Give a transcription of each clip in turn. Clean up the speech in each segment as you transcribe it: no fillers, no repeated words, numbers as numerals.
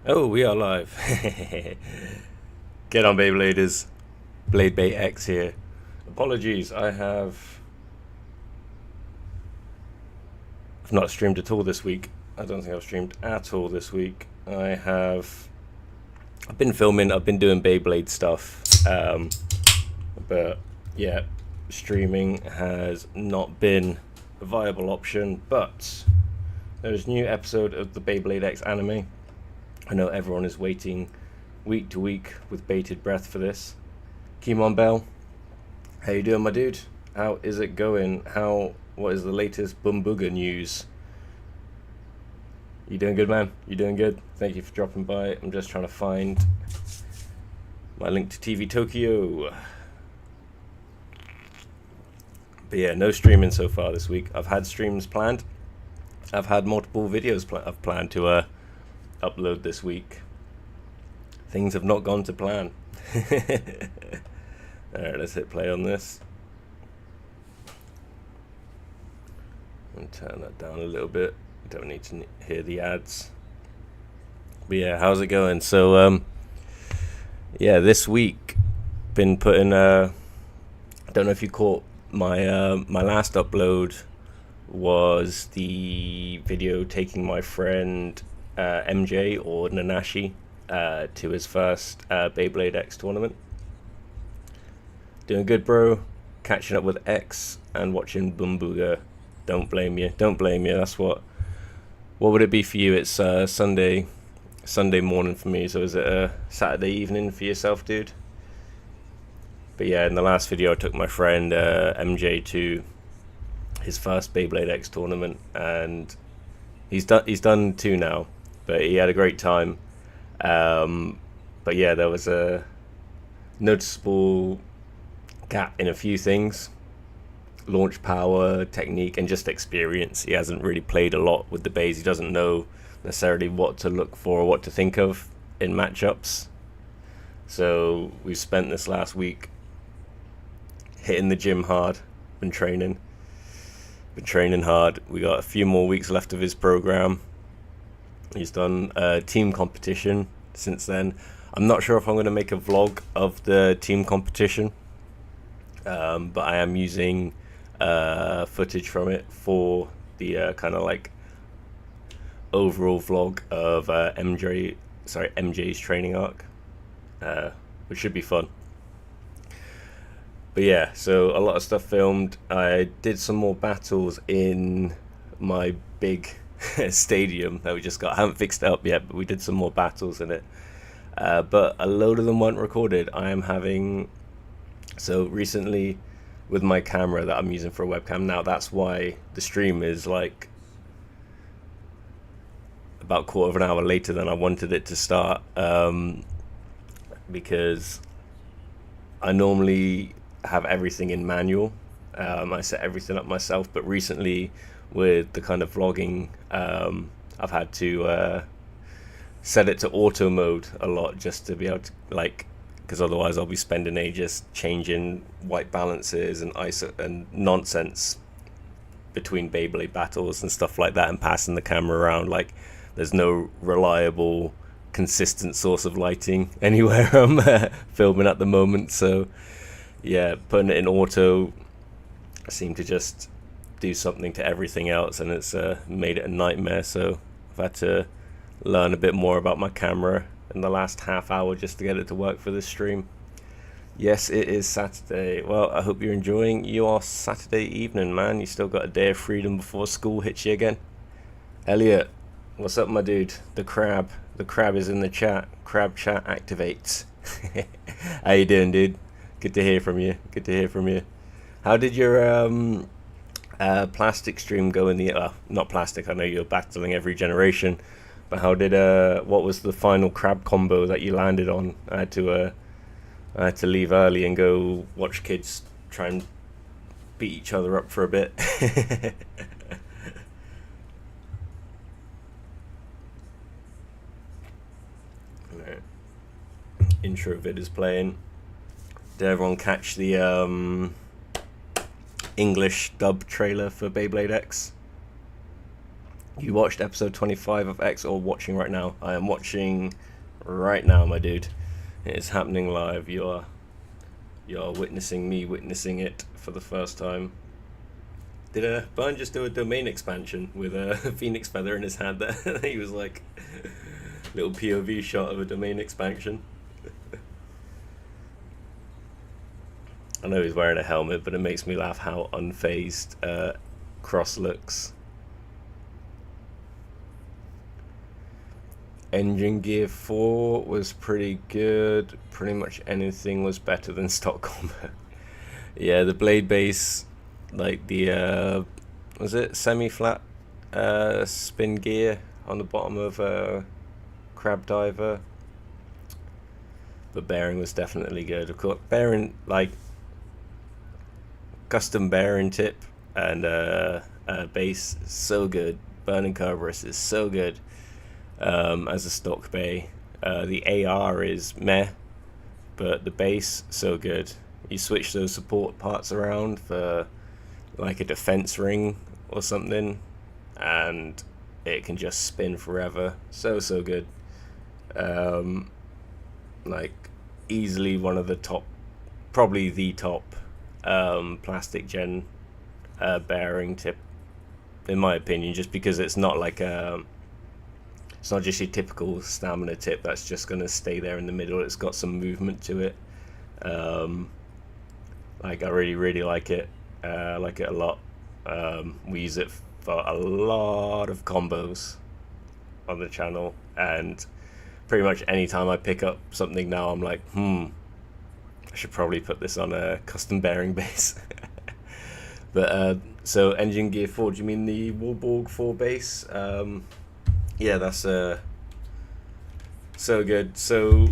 Oh, we are live. Get on, Beybladers. Bladebait X here. Apologies, I've not streamed at all this week. I don't think I've streamed at all this week. I've been filming, I've been doing Beyblade stuff. But yeah, streaming has not been a viable option. But there's a new episode of the Beyblade X anime. I know everyone is waiting week to week with bated breath for this. Kimon Bell, how you doing, my dude? How is it going? What is the latest Bumbuga news? You doing good, man? You doing good? Thank you for dropping by. I'm just trying to find my link to TV Tokyo. But yeah, no streaming so far this week. I've had streams planned. I've had multiple videos I've planned to upload this week. Things have not gone to plan. Alright, let's hit play on this. And turn that down a little bit. Don't need to hear the ads. But yeah, how's it going? So yeah, this week been putting I don't know if you caught my last upload was the video taking my friend MJ or Nanashi to his first Beyblade X tournament. Doing good, bro. Catching up with X and watching Bumbuga. Don't blame you. Don't blame you. That's what would it be for you? It's Sunday morning for me. So is it a Saturday evening for yourself, dude? But yeah, in the last video I took my friend MJ to his first Beyblade X tournament, and he's done two now, but he had a great time. But yeah, there was a noticeable gap in a few things: launch power, technique, and just experience. He hasn't really played a lot with the bays. He doesn't know necessarily what to look for or what to think of in matchups. So we've spent this last week hitting the gym hard, been training hard. We got a few more weeks left of his program. He's done a team competition since then. I'm not sure if I'm going to make a vlog of the team competition, but I am using footage from it for the kind of like overall vlog of MJ's training arc, which should be fun. But yeah, so a lot of stuff filmed. I did some more battles in my big stadium that we just got. I haven't fixed it up yet, but we did some more battles in it. But a load of them weren't recorded. I am having... So recently, with my camera that I'm using for a webcam now, that's why the stream is like about a quarter of an hour later than I wanted it to start. Because I normally have everything in manual. I set everything up myself, but recently with the kind of vlogging, I've had to set it to auto mode a lot, just to be able to, like, because otherwise I'll be spending ages changing white balances and ISO and nonsense between Beyblade battles and stuff like that, and passing the camera around. Like, there's no reliable consistent source of lighting anywhere I'm filming at the moment. So yeah, putting it in auto seemed to just do something to everything else, and it's made it a nightmare. So I've had to learn a bit more about my camera in the last half hour just to get it to work for this stream. Yes, it is Saturday. Well, I hope you're enjoying your Saturday evening, man. You still got a day of freedom before school hits you again. Elliot, what's up, my dude? The crab is in the chat. Crab chat activates. How you doing, dude? Good to hear from you. How did your plastic stream go in the... not plastic, I know you're battling every generation, but how did... what was the final crab combo that you landed on? I had to leave early and go watch kids try and beat each other up for a bit. Right. Intro vid is playing. Did everyone catch the English dub trailer for Beyblade X? You watched episode 25 of X or watching right now? I am watching right now, my dude. It is happening live. You're witnessing me witnessing it for the first time. Did Byrne just do a domain expansion with a phoenix feather in his hand there? He was like, little POV shot of a domain expansion. I know he's wearing a helmet, but it makes me laugh how unfazed Cross looks. Engine Gear 4 was pretty good. Pretty much anything was better than stock combo. Yeah, the blade base, like the was it semi-flat spin gear on the bottom of Crab Diver. The bearing was definitely good. Of course, bearing, like custom bearing tip and base, so good. Burning Kerberos is so good as a stock bay. The AR is meh, but the base, so good. You switch those support parts around for like a defense ring or something, and it can just spin forever. So good. Like easily one of the top, probably the top plastic gen bearing tip, in my opinion, just because it's not like it's not just your typical stamina tip that's just going to stay there in the middle. It's got some movement to it. Like I really like it. I like it a lot. We use it for a lot of combos on the channel, and pretty much anytime I pick up something now, I'm like, I should probably put this on a custom bearing base. But so Engine Gear 4, do you mean the Warborg 4 base? Yeah, that's so good. So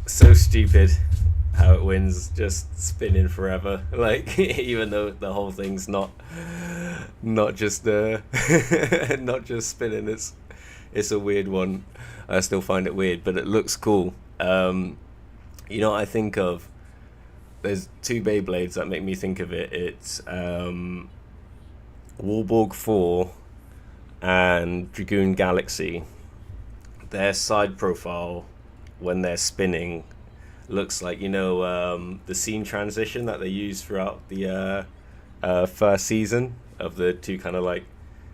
stupid how it wins, just spinning forever. Like, even though the whole thing's not just not just spinning, it's a weird one. I still find it weird, but it looks cool. You know what I think of? There's two Beyblades that make me think of it. It's Warborg 4 and Dragoon Galaxy. Their side profile when they're spinning looks like, you know, the scene transition that they use throughout the first season of the two kind of like,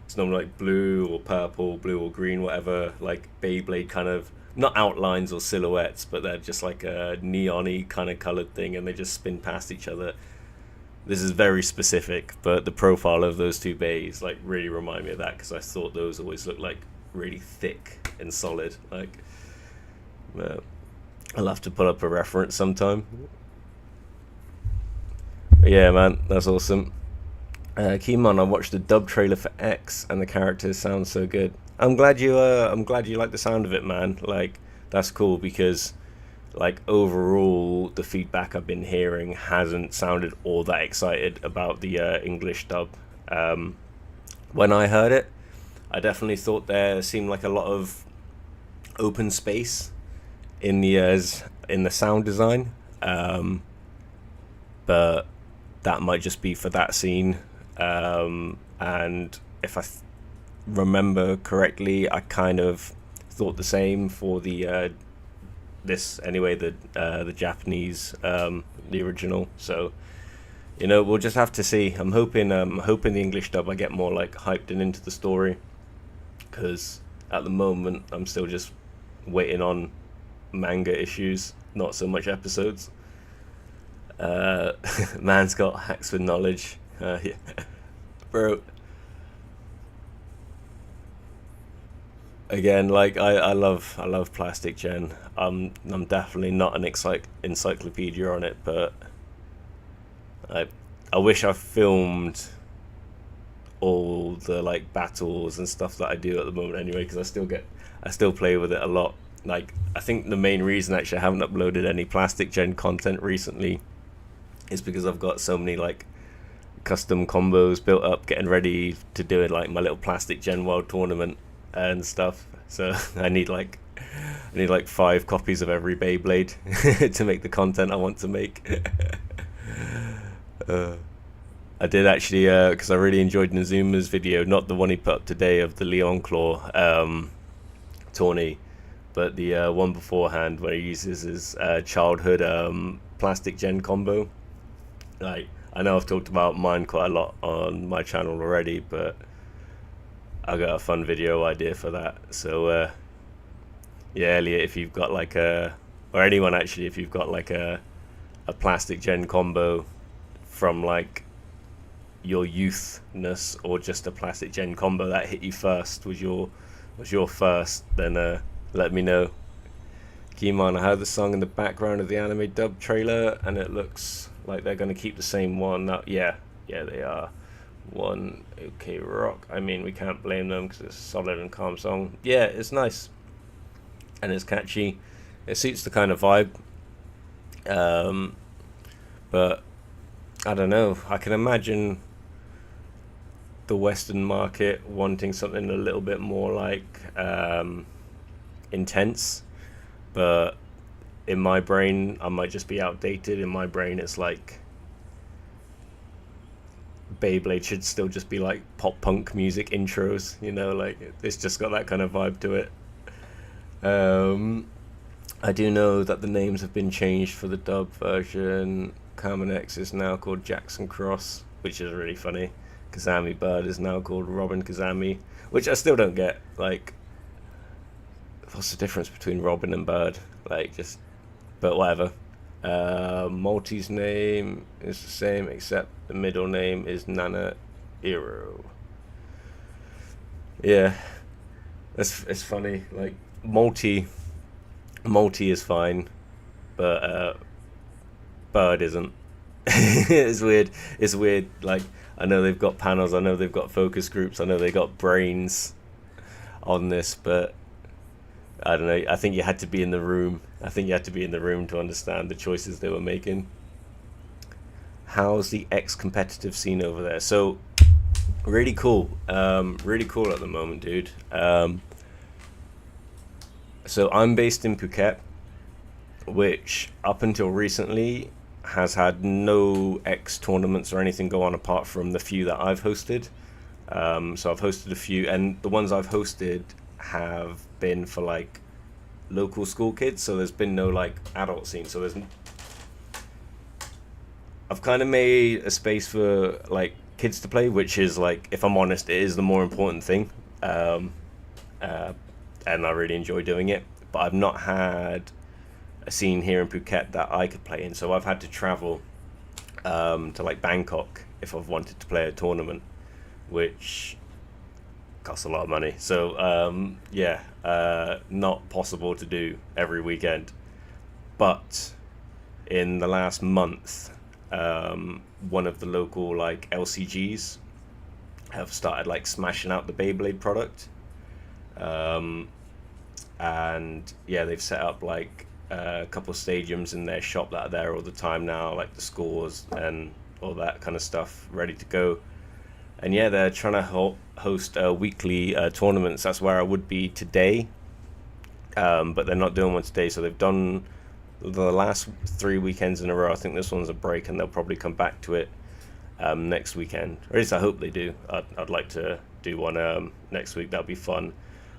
it's normally like blue or purple, blue or green, whatever, like Beyblade kind of, not outlines or silhouettes, but they're just like a neon-y kind of colored thing, and they just spin past each other. This is very specific, but the profile of those two bays like really remind me of that, because I thought those always looked like really thick and solid. Like, I'll have to put up a reference sometime. But yeah, man, that's awesome. Keemon, I watched the dub trailer for X, and the characters sound so good. I'm glad you like the sound of it, man. Like, that's cool, because like overall the feedback I've been hearing hasn't sounded all that excited about the English dub. When I heard it, I definitely thought there seemed like a lot of open space in the sound design, but that might just be for that scene. And if I remember correctly, I kind of thought the same for the this anyway, the Japanese, the original. So, you know, we'll just have to see. I'm hoping the English dub I get more like hyped and into the story, because at the moment I'm still just waiting on manga issues, not so much episodes. Man's got hacks with knowledge. Yeah. Bro, again, like I love Plastic Gen. I'm definitely not an encyclopedia on it, but I wish I filmed all the like battles and stuff that I do at the moment anyway, because I still play with it a lot. Like, I think the main reason actually I haven't uploaded any Plastic Gen content recently is because I've got so many like custom combos built up, getting ready to do it, like my little Plastic Gen World Tournament and stuff. So I need like 5 copies of every Beyblade to make the content I want to make. I did actually, because I really enjoyed Nazuma's video, not the one he put up today of the Leon Claw tourney, but the one beforehand where he uses his childhood plastic gen combo. Like, I know I've talked about mine quite a lot on my channel already, but I got a fun video idea for that. So yeah, Elliot, if you've got like or anyone actually, if you've got like a plastic gen combo from like your youthness, or just a plastic gen combo that hit you first, was your first, then let me know. Keyman, I heard the song in the background of the anime dub trailer, and it looks like they're going to keep the same one. Yeah, they are. One OK Rock. I mean, we can't blame them because it's a solid and calm song. Yeah, it's nice and it's catchy. It suits the kind of vibe. But I don't know. I can imagine the Western market wanting something a little bit more like intense, but in my brain, I might just be outdated. In my brain, it's like Beyblade should still just be like pop punk music intros, like it's just got that kind of vibe to it. I do know that the names have been changed for the dub version. Carmen X is now called Jackson Cross, which is really funny. Kazami Bird is now called Robin Kazami, which I still don't get. Like, what's the difference between Robin and Bird? But whatever. Multi's name is the same, except the middle name is Nana Iro. Yeah, it's funny. Like, Multi is fine, but Bird isn't. It's weird. Like, I know they've got panels, I know they've got focus groups, I know they got brains on this, but I don't know. I think you had to be in the room. To understand the choices they were making. How's the competitive scene over there? So, really cool. Really cool at the moment, dude. So I'm based in Phuket, which up until recently has had no X tournaments or anything go on apart from the few that I've hosted. So I've hosted a few, and the ones I've hosted have been for like local school kids, so there's been no like adult scene. So I've kind of made a space for like kids to play, which is, like, if I'm honest, it is the more important thing. And I really enjoy doing it, but I've not had a scene here in Phuket that I could play in, so I've had to travel to like Bangkok if I've wanted to play a tournament, which costs a lot of money. So not possible to do every weekend. But in the last month, one of the local like LCGs have started like smashing out the Beyblade product. And yeah, they've set up like a couple stadiums in their shop that are there all the time now, like the scores and all that kind of stuff ready to go. And yeah, they're trying to host weekly tournaments. That's where I would be today, but they're not doing one today. So they've done the last 3 weekends in a row. I think this one's a break, and they'll probably come back to it next weekend. Or at least I hope they do. I'd like to do one next week. That'd be fun.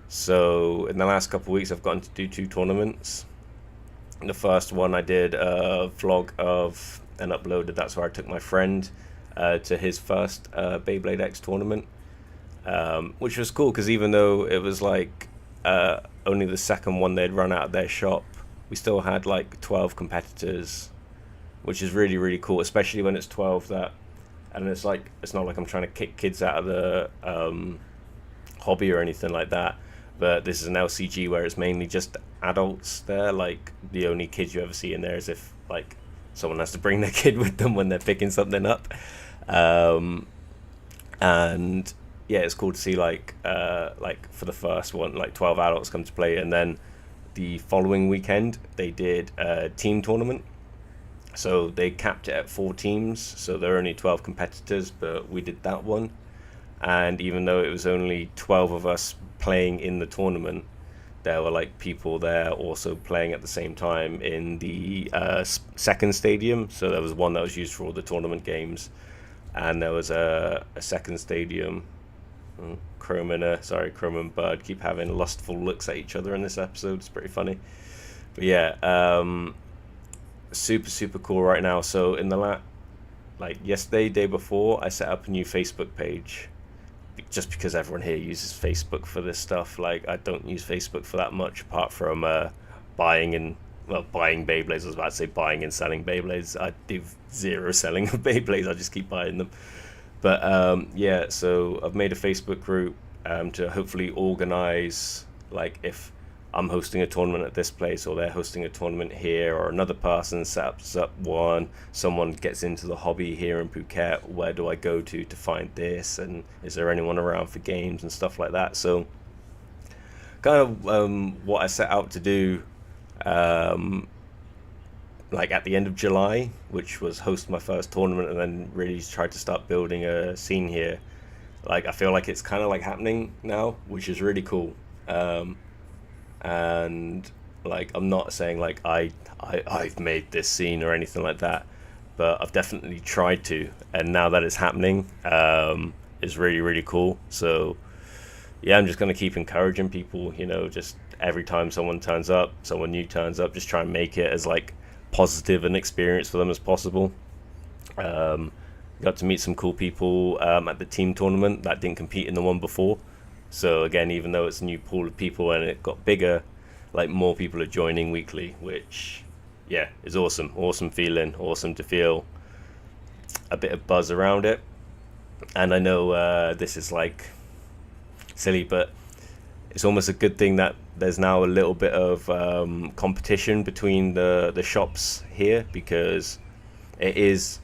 So in the last couple of weeks, I've gotten to do 2 tournaments. The first one I did a vlog of and uploaded. That's where I took my friend to his first Beyblade X tournament, which was cool because even though it was like only the second one they'd run out of their shop, we still had like 12 competitors, which is really, really cool, especially when it's 12 that, and it's like, it's not like I'm trying to kick kids out of the hobby or anything like that, but this is an LCG where it's mainly just adults there. Like, the only kids you ever see in there is if like someone has to bring their kid with them when they're picking something up. And yeah, it's cool to see like for the first one, like 12 adults come to play. And then the following weekend they did a team tournament, so they capped it at 4 teams, so there are only 12 competitors, but we did that one. And even though it was only 12 of us playing in the tournament, there were like people there also playing at the same time in the second stadium. So there was one that was used for all the tournament games, and there was a second stadium. Chrome and Bud keep having lustful looks at each other in this episode. It's pretty funny. But yeah, super super cool right now. So in the like yesterday, day before, I set up a new Facebook page, just because everyone here uses Facebook for this stuff. Like, I don't use Facebook for that much, apart from buying Beyblades. I was about to say buying and selling Beyblades. I do zero selling of Beyblades. I just keep buying them. But yeah, so I've made a Facebook group to hopefully organize, like, if I'm hosting a tournament at this place, or they're hosting a tournament here, or another person sets up one, someone gets into the hobby here in Phuket, where do I go to find this, and is there anyone around for games and stuff like that. So kind of what I set out to do, like at the end of July, which was host my first tournament, and then really tried to start building a scene here. Like, I feel like it's kind of like happening now, which is really cool. And like, I'm not saying like I've made this scene or anything like that, but I've definitely tried to, and now that it's happening, is really really cool. So yeah, I'm just gonna keep encouraging people, just every time someone new turns up, just try and make it as like positive an experience for them as possible. Got to meet some cool people at the team tournament that didn't compete in the one before. So again, even though it's a new pool of people and it got bigger, like, more people are joining weekly, which, yeah, is awesome. Awesome feeling. Awesome to feel a bit of buzz around it. And I know this is like silly, but it's almost a good thing that there's now a little bit of competition between the shops here, because it is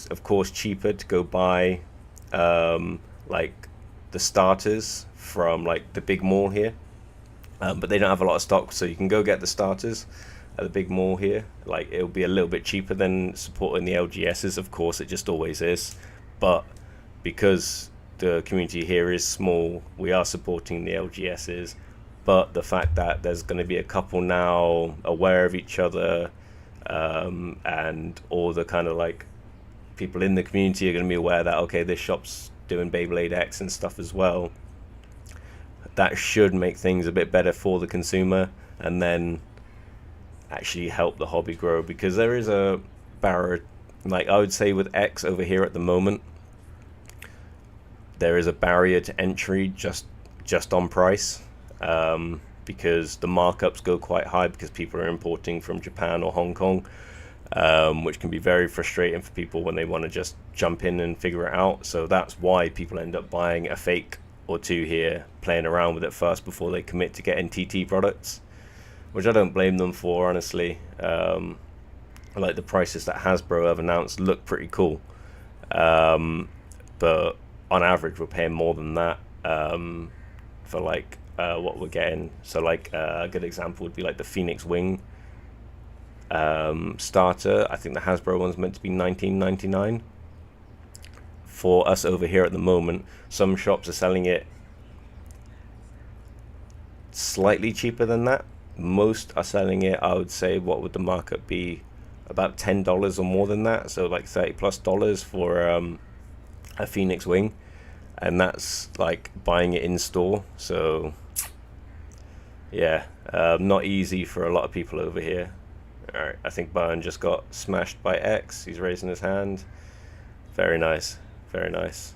of course cheaper to go buy like the starters from like the big mall here, but they don't have a lot of stock, so you can go get the starters at the big mall here. Like, it'll be a little bit cheaper than supporting the LGSs, of course, it just always is, but because the community here is small, we are supporting the LGSs. But the fact that there's going to be a couple now aware of each other, and all the kind of like people in the community are going to be aware that, okay, this shop's doing Beyblade X and stuff as well, that should make things a bit better for the consumer, and then actually help the hobby grow. Because there is a barrier, like I would say with X over here at the moment, there is a barrier to entry just on price, because the markups go quite high because people are importing from Japan or Hong Kong, which can be very frustrating for people when they want to just jump in and figure it out. So that's why people end up buying a fake or two here, playing around with it first before they commit to getting TT products, which I don't blame them for, honestly. Like, the prices that Hasbro have announced look pretty cool, but on average we're paying more than that for like what we're getting. So like a good example would be like the Phoenix Wing starter. I think the Hasbro one's meant to be $19.99 for us over here at the moment. Some shops are selling it slightly cheaper than that. Most are selling it, I would say, what would the markup be, about $10 or more than that, so like $30+ for a Phoenix Wing, and that's like buying it in store. So yeah, not easy for a lot of people over here. Alright, I think Byron just got smashed by X. He's raising his hand. Very nice, very nice.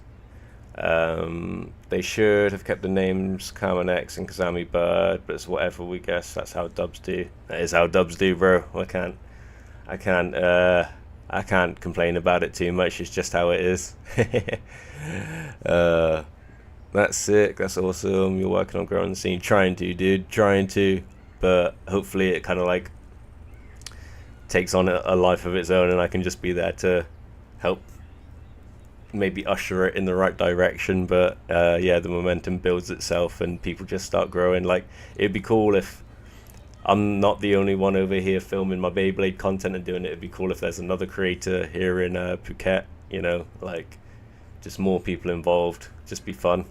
They should have kept the names Carmen X and Kazami Bird, but it's whatever, we guess. That's how dubs do. That is how dubs do, bro. I can't complain about it too much. It's just how it is. That's sick. That's awesome. You're working on growing the scene. Trying to, dude. Trying to. But hopefully it kind of like takes on a life of its own, and I can just be there to help maybe usher it in the right direction. But yeah, the momentum builds itself and people just start growing. Like, it'd be cool if I'm not the only one over here filming my Beyblade content and doing it. It'd be cool if there's another creator here in Phuket, like just more people involved. Just be fun.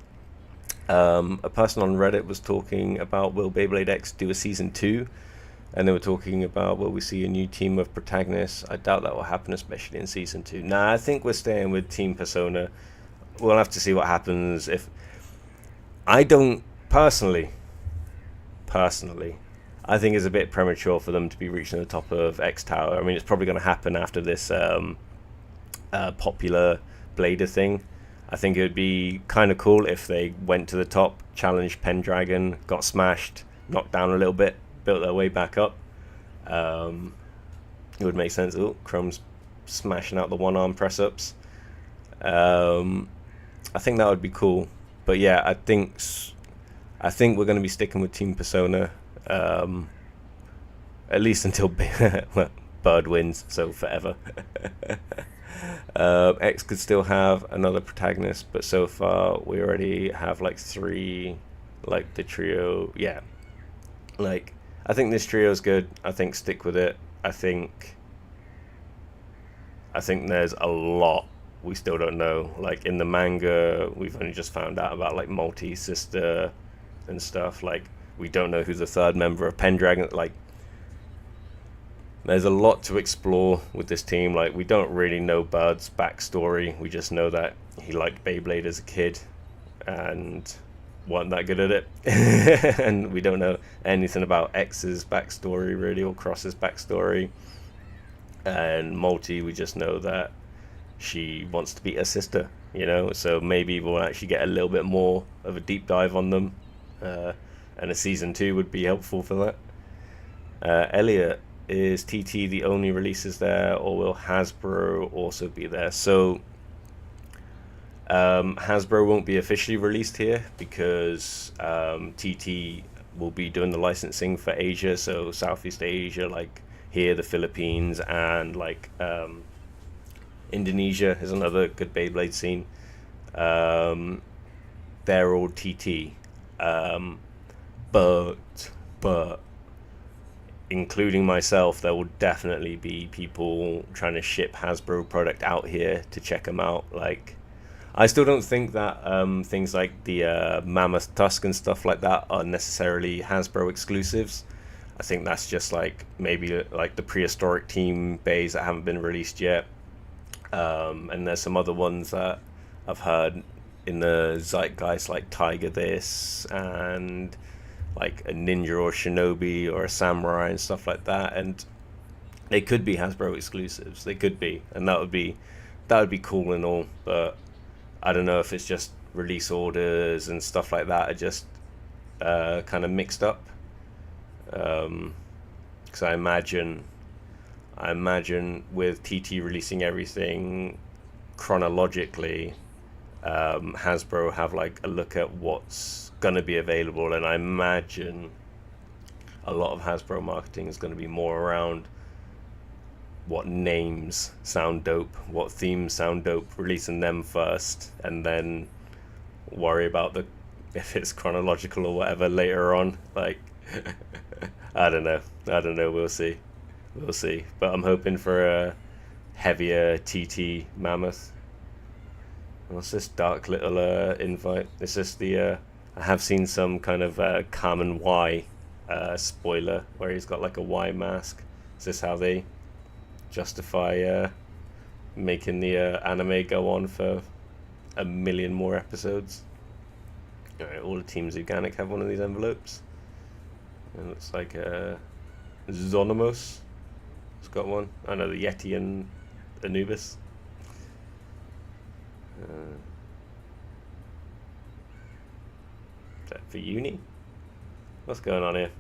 A person on Reddit was talking about, will Beyblade X do a season 2? And they were talking about, will we see a new team of protagonists? I doubt that will happen, especially in season 2. Nah, I think we're staying with Team Persona. We'll have to see what happens. If I don't personally, I think it's a bit premature for them to be reaching the top of X Tower. I mean, it's probably going to happen after this popular Blader thing. I think it would be kind of cool if they went to the top, challenged Pendragon, got smashed, knocked down a little bit, built their way back up. It would make sense. Oh, Chrome's smashing out the one-arm press-ups. I think that would be cool. But yeah, I think we're going to be sticking with Team Persona, at least until well, Bird wins, so forever. X could still have another protagonist, but so far we already have like 3, like the trio. Yeah, like I think this trio is good. I think stick with it. I think there's a lot we still don't know. Like in the manga, we've only just found out about like Multi's sister and stuff. Like we don't know who's the third member of Pendragon. Like there's a lot to explore with this team. Like we don't really know Bird's backstory. We just know that he liked Beyblade as a kid and wasn't that good at it. And we don't know anything about X's backstory really, or Cross's backstory. And Multi, we just know that she wants to beat her sister, you know, so maybe we'll actually get a little bit more of a deep dive on them, and a season 2 would be helpful for that. Elliot, is TT the only releases there, or will Hasbro also be there? So Hasbro won't be officially released here because TT will be doing the licensing for Asia, so Southeast Asia, like here, the Philippines, and like Indonesia is another good Beyblade scene. They're all TT, but including myself, there will definitely be people trying to ship Hasbro product out here to check them out. Like, I still don't think that things like the Mammoth Tusk and stuff like that are necessarily Hasbro exclusives. I think that's just like maybe like the prehistoric team bays that haven't been released yet. And there's some other ones that I've heard in the zeitgeist, like Tiger This and like a ninja or shinobi or a samurai and stuff like that, and they could be Hasbro exclusives. They could be, and that would be cool and all. But I don't know if it's just release orders and stuff like that are just kind of mixed up. Because I imagine with TT releasing everything chronologically, Hasbro have like a look at what's gonna be available, and I imagine a lot of Hasbro marketing is going to be more around what names sound dope, what themes sound dope, releasing them first, and then worry about the if it's chronological or whatever later on. Like I don't know, we'll see, but I'm hoping for a heavier TT Mammoth. What's this dark little invite? It's just the I have seen some kind of Carmen Y spoiler where he's got like a Y mask. Is this how they justify making the anime go on for a million more episodes? Alright, all the Team Zuganic have one of these envelopes. It looks like Zonomos has got one. I know the Yeti and Anubis. Is that for uni? What's going on here?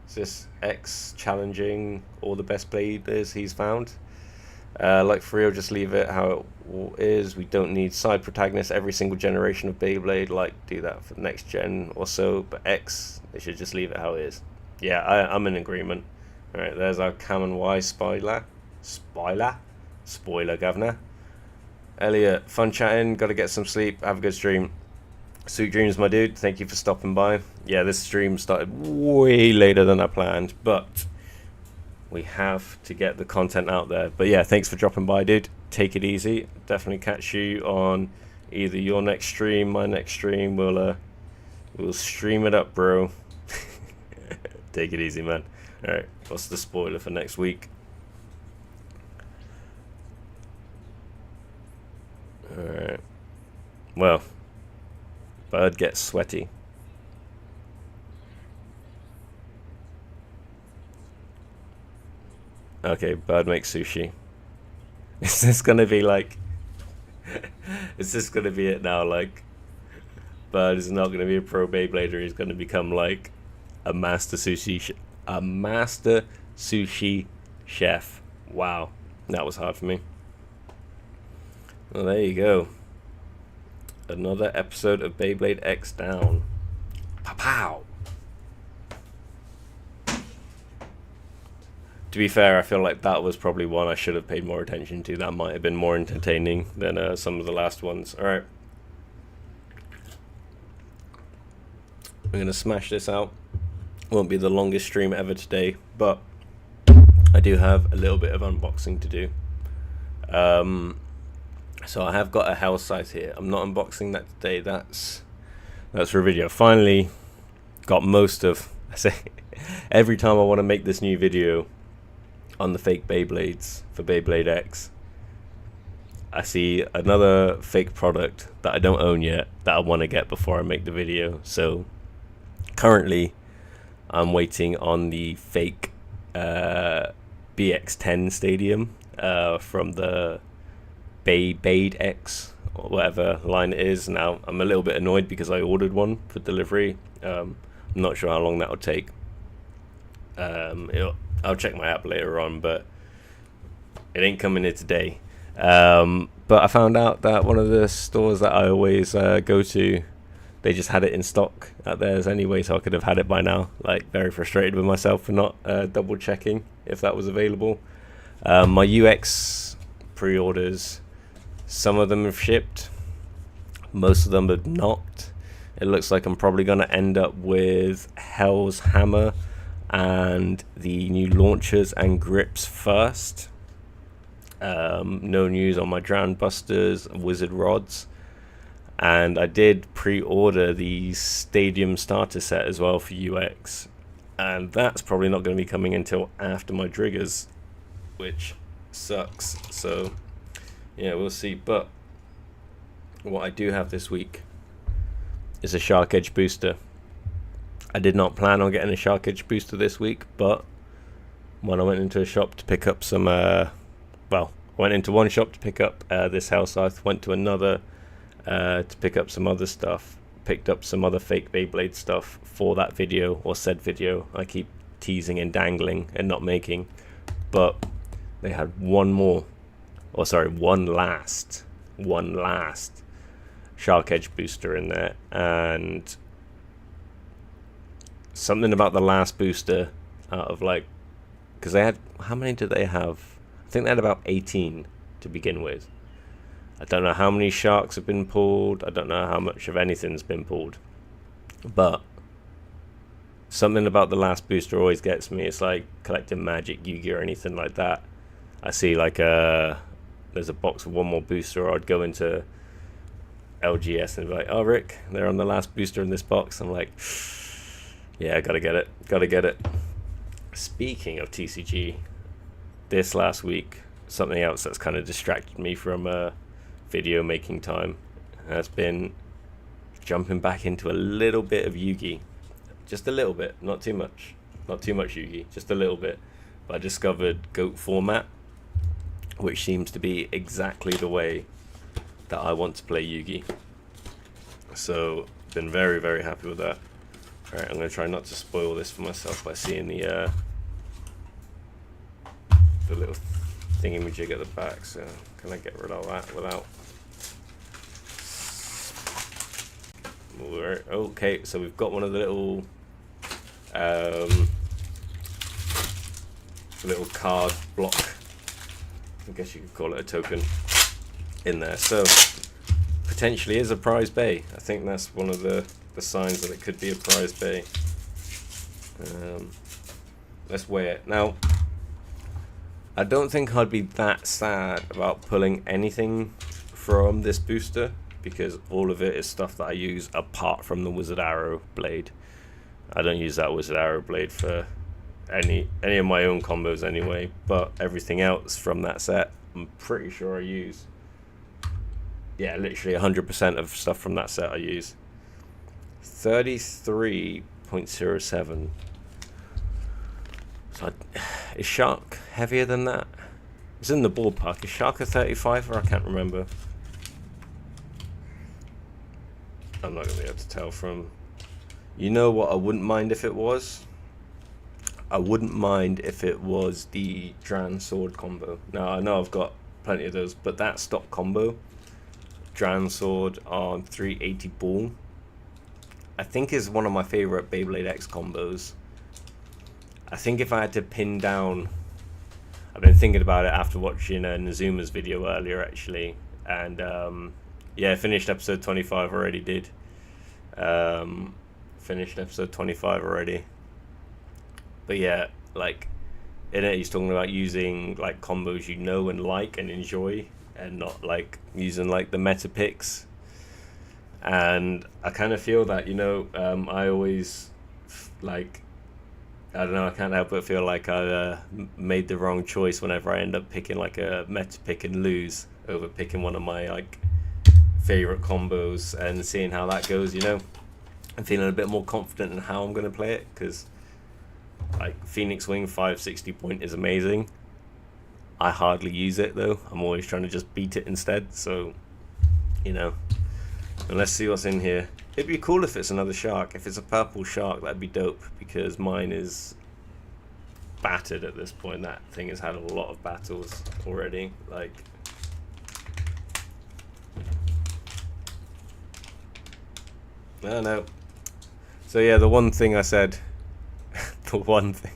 Is this X challenging all the best players he's found? Like for real, just leave it how it is. We don't need side protagonists every single generation of Beyblade. Like, do that for the next gen or so. But X, they should just leave it how it is. Yeah, I'm in agreement. Alright, there's our Kamen Y spoiler governor. Elliot, fun chatting, gotta get some sleep, have a good stream. Sweet dreams, my dude, thank you for stopping by. Yeah, this stream started way later than I planned, but we have to get the content out there. But yeah, thanks for dropping by, dude. Take it easy. Definitely catch you on either your next stream, my next stream. We'll stream it up, bro. Take it easy, man. Alright, what's the spoiler for next week? Alright. Well, bird gets sweaty. Okay, bird makes sushi. Is this gonna be like... is this gonna be it now? Like, bird is not gonna be a pro Beyblader. He's gonna become like a master sushi chef. Wow, that was hard for me. Well, there you go. Another episode of Beyblade X down. Pow! To be fair, I feel like that was probably one I should have paid more attention to. That might have been more entertaining than some of the last ones. Alright. I'm going to smash this out. Won't be the longest stream ever today, but I do have a little bit of unboxing to do. So I have got a Hell Scythe here. I'm not unboxing that today. That's for a video. Finally got most of... I say every time I want to make this new video on the fake Beyblades for Beyblade X, I see another fake product that I don't own yet that I want to get before I make the video. So currently I'm waiting on the fake BX10 stadium from the Beyblade X or whatever line it is. Now I'm a little bit annoyed because I ordered one for delivery. I'm not sure how long that will take. I'll check my app later on, but it ain't coming here today. But I found out that one of the stores that I always go to, they just had it in stock at theirs anyway, so I could have had it by now. Like, very frustrated with myself for not double checking if that was available. My UX pre-orders, some of them have shipped, most of them have not. It looks like I'm probably going to end up with Hell's Hammer and the new launchers and grips first. No news on my Drowned Busters, Wizard Rods, and I did pre-order the Stadium starter set as well for UX, and that's probably not going to be coming until after my Driggers, which sucks. So yeah, we'll see. But what I do have this week is a Shark Edge booster. I did not plan on getting a Shark Edge booster this week, but when I went into a shop to pick up some, well, I went into one shop to pick up this Hell Scythe, went to another to pick up some other stuff, picked up some other fake Beyblade stuff for that video, or said video I keep teasing and dangling and not making. But they had one last Shark Edge booster in there, and something about the last booster out of, like, because they had, how many did they have? I think they had about 18 to begin with. I don't know how many sharks have been pulled. I don't know how much of anything's been pulled, but something about the last booster always gets me. It's like collecting Magic, Yu-Gi or anything like that. I see like there's a box of one more booster, or I'd go into LGS and be like, oh Rick, they're on the last booster in this box. I'm like, yeah, gotta get it. Speaking of TCG, this last week, something else that's kind of distracted me from video making time has been jumping back into a little bit of Yugi. Just a little bit, not too much Yugi, just a little bit. But I discovered GOAT format, which seems to be exactly the way that I want to play Yugi. So, been very, very happy with that. Alright, I'm going to try not to spoil this for myself by seeing the little thingy-majig at the back. So, can I get rid of that without... Alright, okay, so we've got one of the little card block, I guess you could call it a token, in there. So, potentially is a prize bay. I think that's one of the signs that it could be a prize bay. Let's weigh it. Now, I don't think I'd be that sad about pulling anything from this booster, because all of it is stuff that I use apart from the Wizard Arrow blade. I don't use that Wizard Arrow blade for any of my own combos anyway, but everything else from that set I'm pretty sure I use. Yeah, literally 100% of stuff from that set I use. 33.07. So is Shark heavier than that? It's in the ballpark. Is Shark a 35 or I can't remember? I'm not going to be able to tell from... You know what I wouldn't mind if it was? I wouldn't mind if it was the Dran Sword combo. Now, I know I've got plenty of those, but that stock combo, Dran Sword on 380 ball, I think is one of my favorite Beyblade X combos. I think if I had to pin down... I've been thinking about it after watching Nazuma's video earlier, actually. And, yeah, I finished episode 25 already, finished episode 25 already. But yeah, like, in it he's talking about using, like, combos you know and like and enjoy, and not, like, using, like, the meta picks. And I kind of feel that, you know, I always, like... I don't know, I can't help but feel like I made the wrong choice whenever I end up picking like a meta pick and lose over picking one of my like favorite combos and seeing how that goes, you know. I'm feeling a bit more confident in how I'm going to play it, because like Phoenix Wing 560 point is amazing. I hardly use it though. I'm always trying to just beat it instead, so you know. And let's see what's in here. It'd be cool if it's another shark. If it's a purple shark, that'd be dope, because mine is battered at this point. That thing has had a lot of battles already. Like, I don't know. So yeah, the one thing I said, the one thing.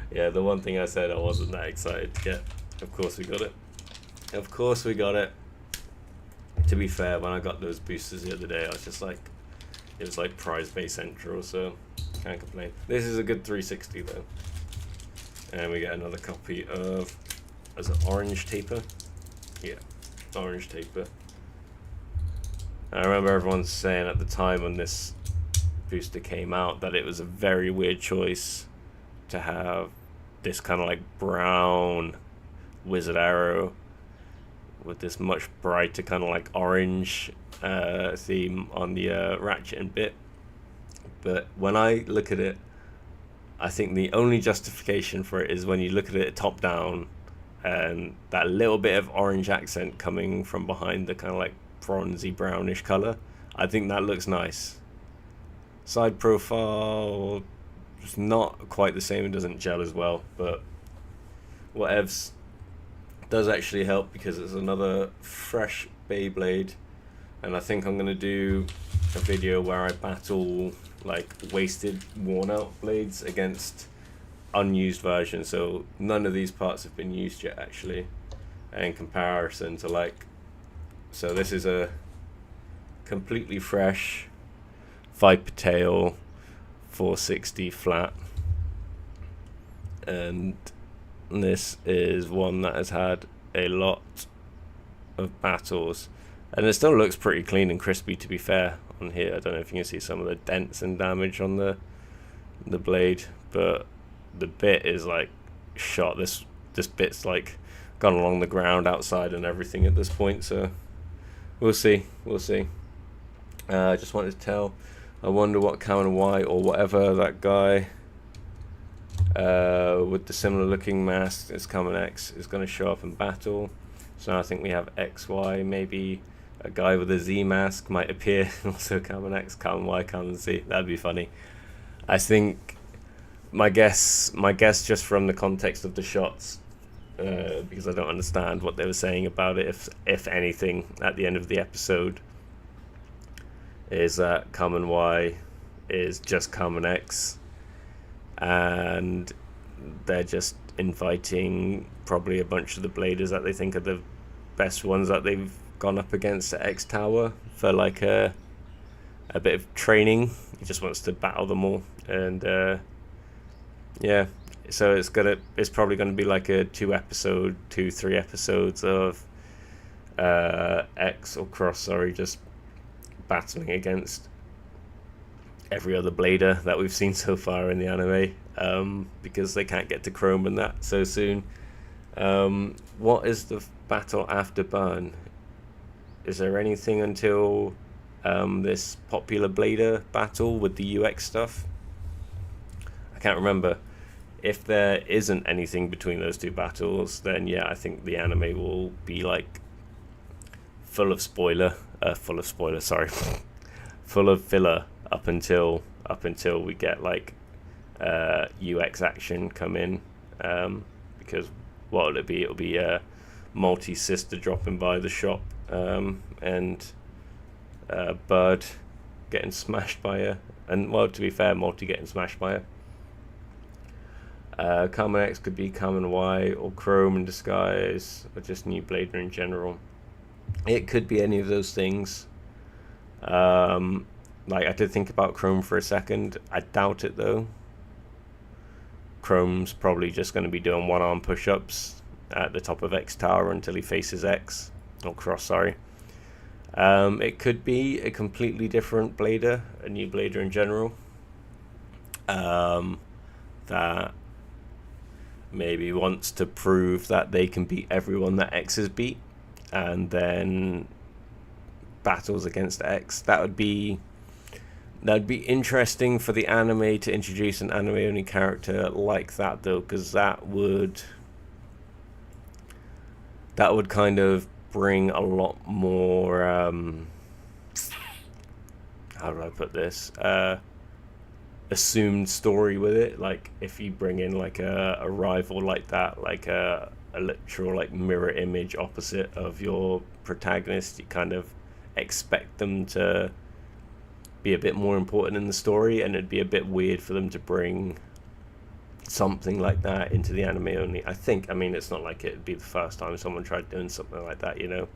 Yeah, the one thing I said I wasn't that excited to get. Of course we got it. Of course we got it. To be fair, when I got those boosters the other day, I was just like, it was like prize base entry, so can't complain. This is a good 360 though. And we get another copy of, as an orange taper. Yeah, orange taper. I remember everyone saying at the time when this booster came out that it was a very weird choice to have this kind of like brown Wizard Arrow with this much brighter kind of like orange theme on the ratchet and bit. But when I look at it, I think the only justification for it is when you look at it top down and that little bit of orange accent coming from behind the kind of like bronzy brownish color. I think that looks nice. Side profile is not quite the same, it doesn't gel as well, but whatevs. Does actually help because it's another fresh Beyblade, and I think I'm gonna do a video where I battle like wasted, worn out blades against unused versions. So none of these parts have been used yet actually, in comparison to like, so this is a completely fresh Viper Tail 460 flat, and this is one that has had a lot of battles, and it still looks pretty clean and crispy, to be fair, on here. I don't know if you can see some of the dents and damage on the blade, but the bit is like shot. This bit's like gone along the ground outside and everything at this point, so we'll see. I just wanted to tell, I wonder what Common Y or whatever that guy with the similar looking mask as Common X is going to show up in battle. So now I think we have XY, maybe a guy with a Z mask might appear, also Common X, Common Y, Common Z. That'd be funny. I think my guess just from the context of the shots, because I don't understand what they were saying about it, if anything, at the end of the episode, is that Common Y is just Common X, and they're just inviting probably a bunch of the bladers that they think are the best ones that they've gone up against at X Tower for like a bit of training. He just wants to battle them all, and yeah, so it's probably gonna be like a 3 episodes of X or Cross, sorry, just battling against every other blader that we've seen so far in the anime, because they can't get to Chrome and that so soon. What is the battle after Burn? Is there anything until this popular blader battle with the UX stuff? I can't remember. If there isn't anything between those two battles, then yeah, I think the anime will be like full of spoiler, sorry, full of filler up until we get like UX action come in, because what will it be? It'll be Malty's sister dropping by the shop, and Bird getting smashed by her, and well, to be fair, Malty getting smashed by her. Carmen X could be Carmen Y or Chrome in disguise, or just New Blader in general. It could be any of those things. Like, I did think about Chrome for a second. I doubt it though. Chrome's probably just going to be doing one-arm push-ups at the top of X Tower until he faces X, or Cross, sorry. It could be a completely different blader, a new blader in general, that maybe wants to prove that they can beat everyone that X has beat, and then battles against X. That'd be interesting for the anime to introduce an anime only character like that though, because that would kind of bring a lot more how do I put this, assumed story with it. Like, if you bring in like a rival like that, like a literal like mirror image opposite of your protagonist, you kind of expect them to be a bit more important in the story, and it'd be a bit weird for them to bring something like that into the anime only. I mean, it's not like it'd be the first time someone tried doing something like that, you know.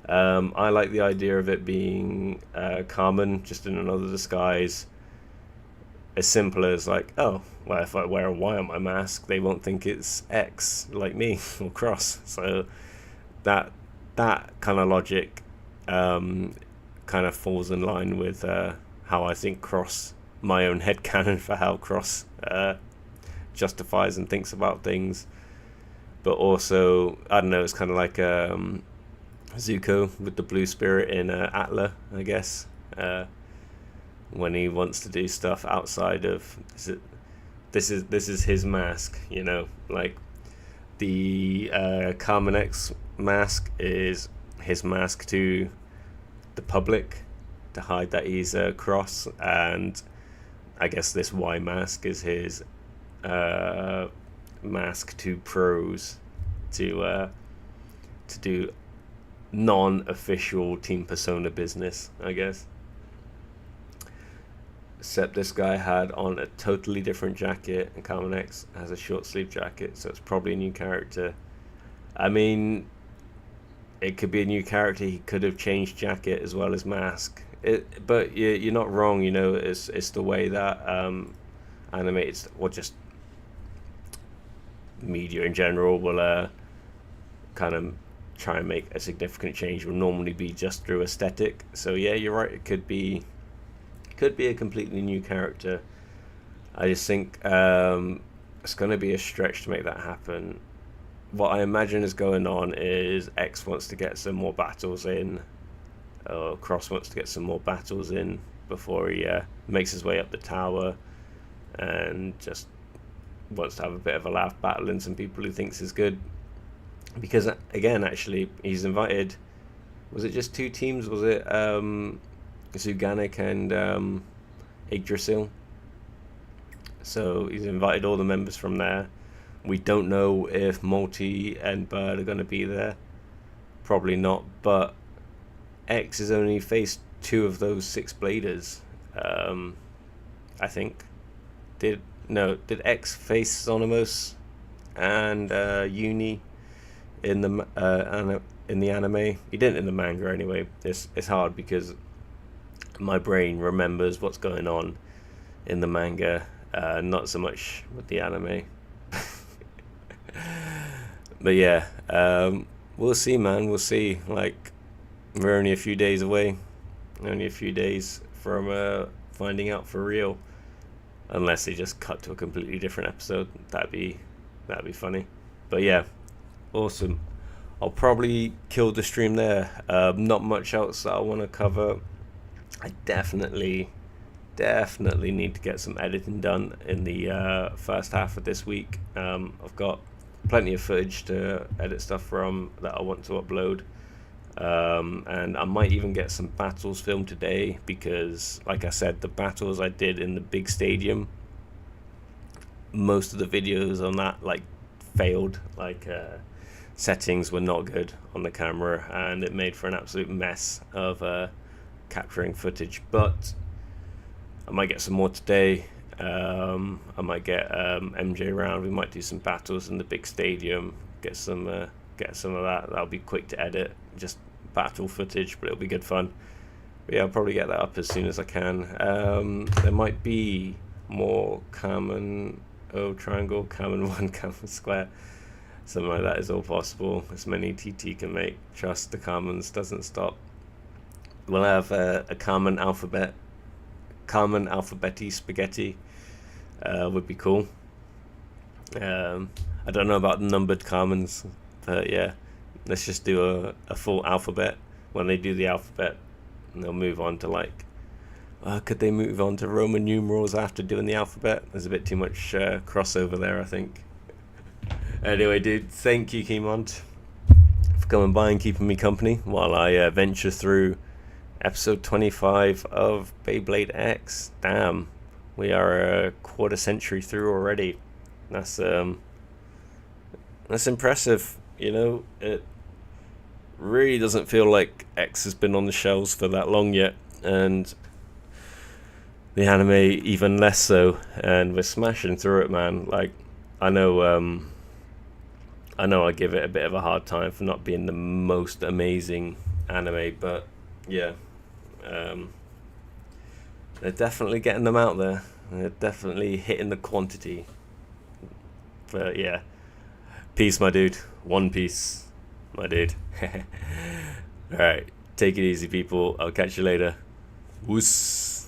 I like the idea of it being Carmen just in another disguise. As simple as like, oh, well, if I wear a Y on my mask, they won't think it's X like me or Cross. So that kind of logic kind of falls in line with how I think Cross, my own headcanon for how Cross justifies and thinks about things. But also, I don't know, it's kind of like Zuko with the blue spirit in Atla, I guess. When he wants to do stuff outside of this is his mask, you know. Like, the Carmen X mask is his mask to the public to hide that he's a Cross, and I guess this Y mask is his mask to pros to do non-official Team Persona business, I guess. Except this guy had on a totally different jacket, and Carmen X has a short sleeve jacket, so it's probably a new character. I mean, it could be a new character. He could have changed jacket as well as mask. But you're not wrong, you know. It's the way that animated, or just media in general, will kind of try and make a significant change. Will normally be just through aesthetic. So yeah, you're right. It could be a completely new character. I just think it's going to be a stretch to make that happen. What I imagine is going on is X wants to get some more battles in, or Cross wants to get some more battles in before he makes his way up the tower, and just wants to have a bit of a laugh battling some people who thinks is good. Because again, actually, he's invited, was it just two teams? Was it Zuganic and Yggdrasil? So he's invited all the members from there. We don't know if Malty and Bird are going to be there. Probably not, but X has only faced 2 of those 6 bladers. I think. Did X face Zonomos and Uni in the anime? He didn't in the manga anyway. It's hard because my brain remembers what's going on in the manga, not so much with the anime. But yeah, we'll see, man. We'll see. Like, we're only a few days away. only a few days from finding out for real. Unless they just cut to a completely different episode, that'd be funny. But yeah, awesome. I'll probably kill the stream there. Not much else that I want to cover. I definitely need to get some editing done in the first half of this week. I've got plenty of footage to edit stuff from that I want to upload. And I might even get some battles filmed today because, like I said, the battles I did in the big stadium, most of the videos on that failed. Settings were not good on the camera, and it made for an absolute mess of capturing footage. But I might get some more today. I might get MJ around. We might do some battles in the big stadium. Get some of that. That'll be quick to edit. Just battle footage, but it'll be good fun. But yeah, I'll probably get that up as soon as I can. There might be more common triangle, common one, common square. Something like that is all possible. As many TT can make. Trust the commons doesn't stop. We'll have a common alphabet. Common alphabeti spaghetti would be cool. I don't know about numbered commons, but yeah, let's just do a full alphabet. When they do the alphabet, and they'll move on to could they move on to Roman numerals after doing the alphabet? There's a bit too much crossover there, I think. Anyway, dude, thank you, Kimont, for coming by and keeping me company while I venture through episode 25 of Beyblade X. Damn, we are a quarter century through already. That's impressive. It really doesn't feel like X has been on the shelves for that long yet, and the anime even less so. And we're smashing through it, man. I know I give it a bit of a hard time for not being the most amazing anime, but yeah. They're definitely getting them out there. They're definitely hitting the quantity. But yeah, peace, my dude. One Piece, my dude. Alright, take it easy, people. I'll catch you later. Woos.